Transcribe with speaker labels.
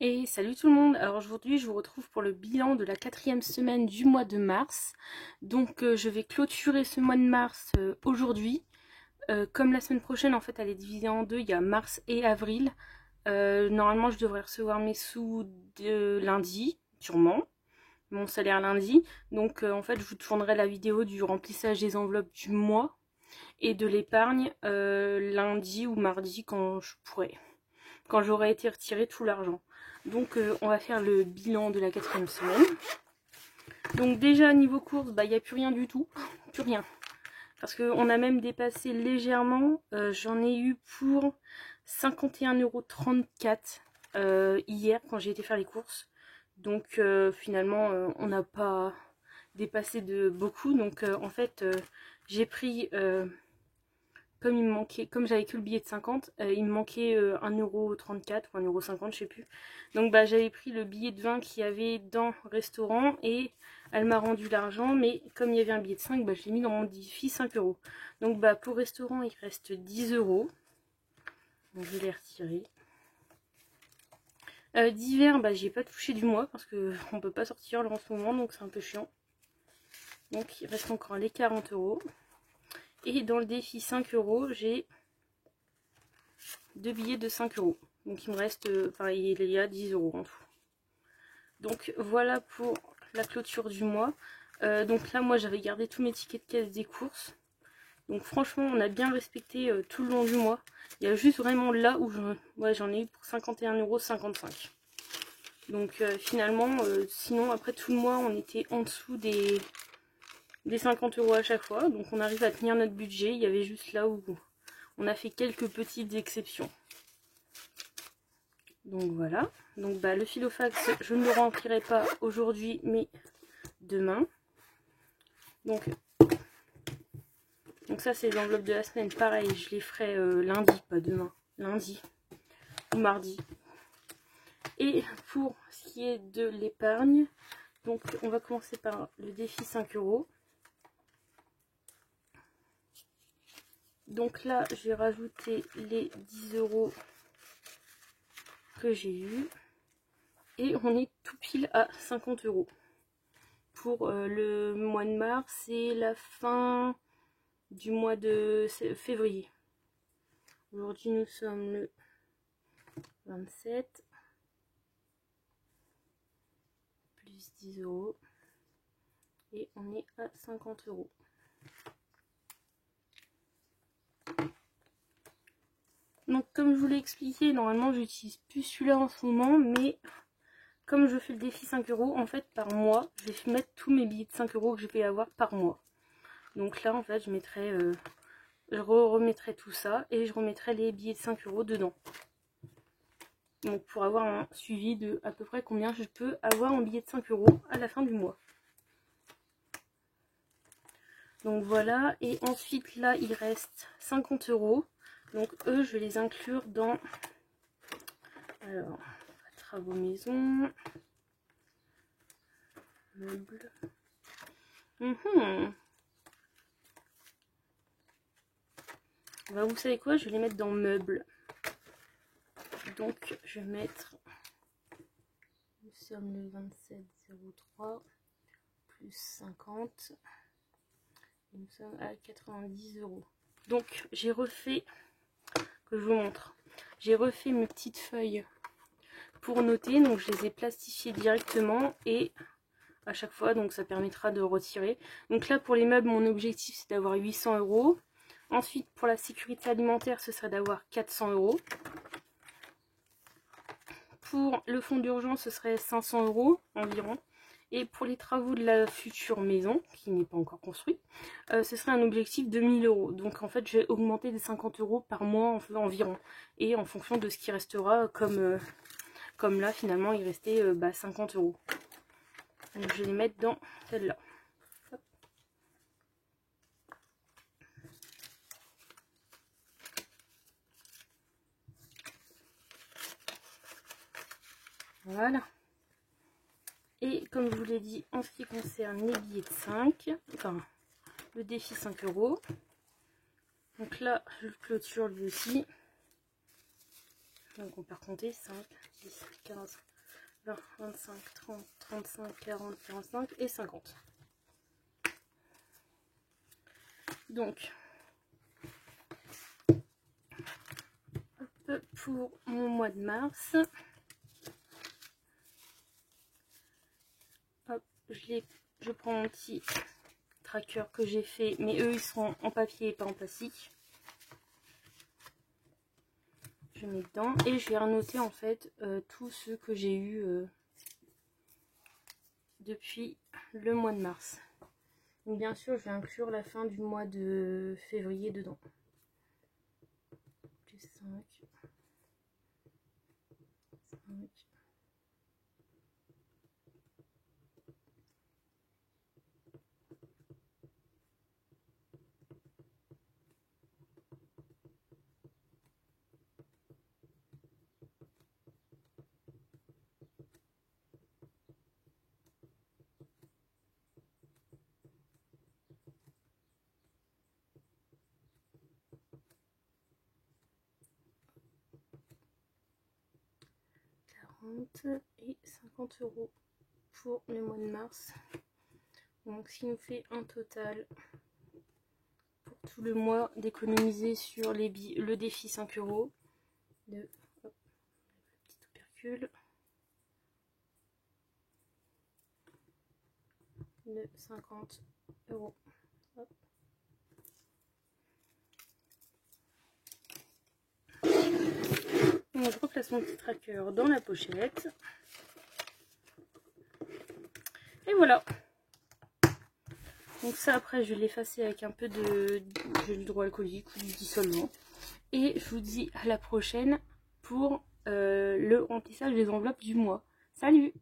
Speaker 1: Et salut tout le monde. Alors aujourd'hui je vous retrouve pour le bilan de la 4e semaine du mois de mars. Donc je vais clôturer ce mois de mars aujourd'hui. Comme la semaine prochaine en fait elle est divisée en deux, il y a mars et avril. Normalement je devrais recevoir mes sous de lundi, sûrement, mon salaire lundi. Donc en fait je vous tournerai la vidéo du remplissage des enveloppes du mois et de l'épargne lundi ou mardi quand je pourrai, quand j'aurai été retiré tout l'argent. Donc on va faire le bilan de la 4e semaine. Donc déjà niveau courses, il n'y a plus rien du tout, plus rien. Parce qu'on a même dépassé légèrement, j'en ai eu pour 51,34 € hier quand j'ai été faire les courses. Donc finalement on n'a pas dépassé de beaucoup. Donc en fait j'ai pris... comme il me manquait, comme j'avais que le billet de 50, il me manquait 1,34 € ou 1,50 €, je sais plus. Donc j'avais pris le billet de 20 qu'il y avait dans le restaurant et elle m'a rendu l'argent, mais comme il y avait un billet de 5, je l'ai mis dans mon défi 5 €. Donc pour restaurant il reste 10 €. Donc je vais les retirer. D'hiver, j'y ai pas touché du mois parce que on peut pas sortir là en ce moment, donc c'est un peu chiant. Donc il reste encore les 40 €. Et dans le défi 5 €, j'ai 2 billets de 5 €. Donc il me reste, il y a 10 € en tout. Donc voilà pour la clôture du mois. Donc là moi j'avais gardé tous mes tickets de caisse des courses. Donc franchement on a bien respecté tout le long du mois. Il y a juste vraiment là où j'en ai eu pour 51,55 €. Donc finalement, sinon après tout le mois on était en dessous des 50 € à chaque fois. Donc on arrive à tenir notre budget. Il y avait juste là où on a fait quelques petites exceptions. Donc voilà. Donc le filofax, je ne le remplirai pas aujourd'hui, mais demain. Donc ça c'est les enveloppes de la semaine. Pareil, je les ferai lundi, pas demain. Lundi ou mardi. Et pour ce qui est de l'épargne, donc on va commencer par le défi 5 €. Donc là, je vais rajouter les 10 € que j'ai eu. Et on est tout pile à 50 € pour le mois de mars et la fin du mois de février. Aujourd'hui, nous sommes le 27. Plus 10 €. Et on est à 50 €. Donc comme je vous l'ai expliqué, normalement j'utilise plus celui-là en ce moment, mais comme je fais le défi 5 € en fait par mois, je vais mettre tous mes billets de 5 € que je vais avoir par mois. Donc là en fait je mettrai, je remettrai tout ça et je remettrai les billets de 5 € dedans. Donc pour avoir un suivi de à peu près combien je peux avoir en billets de 5 € à la fin du mois. Donc voilà, et ensuite là il reste 50 €. Donc eux je vais les inclure dans, alors, travaux maison, meubles. Vous savez quoi, je vais les mettre dans meubles. Donc je vais mettre, nous sommes le 27,03 plus 50. Nous sommes à 90 €. Donc j'ai refait, que je vous montre, j'ai refait mes petites feuilles pour noter. Donc je les ai plastifiées directement et à chaque fois, donc ça permettra de retirer. Donc là pour les meubles, mon objectif c'est d'avoir 800 €. Ensuite pour la sécurité alimentaire, ce serait d'avoir 400 €. Pour le fonds d'urgence, ce serait 500 € environ. Et pour les travaux de la future maison, qui n'est pas encore construite, ce serait un objectif de 1000 €. Donc en fait, je vais augmenter des 50 € par mois environ. Et en fonction de ce qui restera, comme là, finalement, il restait 50 €. Donc je vais les mettre dans celle-là. Voilà. Et comme je vous l'ai dit, en ce qui concerne les billets de 5, enfin le défi 5 €. Donc là, je clôture lui aussi. Donc on peut compter 5, 10, 15, 20, 25, 30, 35, 40, 45 et 50. Donc, hop, pour mon mois de mars, hop, je prends mon petit tracker que j'ai fait, mais eux ils seront en papier et pas en plastique. Je mets dedans et je vais renoter en fait tous ceux que j'ai eu depuis le mois de mars. Donc bien sûr, je vais inclure la fin du mois de février dedans. Plus 5, 5. Et 50 € pour le mois de mars. Donc ce qui nous fait un total pour tout le mois d'économiser sur le défi 5 € de hop, petit opercule de 50 €. Hop. Donc, je replace mon petit tracker dans la pochette. Et voilà. Donc ça après je vais l'effacer avec un peu de gel hydroalcoolique ou du dissolvant. Et je vous dis à la prochaine pour le remplissage des enveloppes du mois. Salut!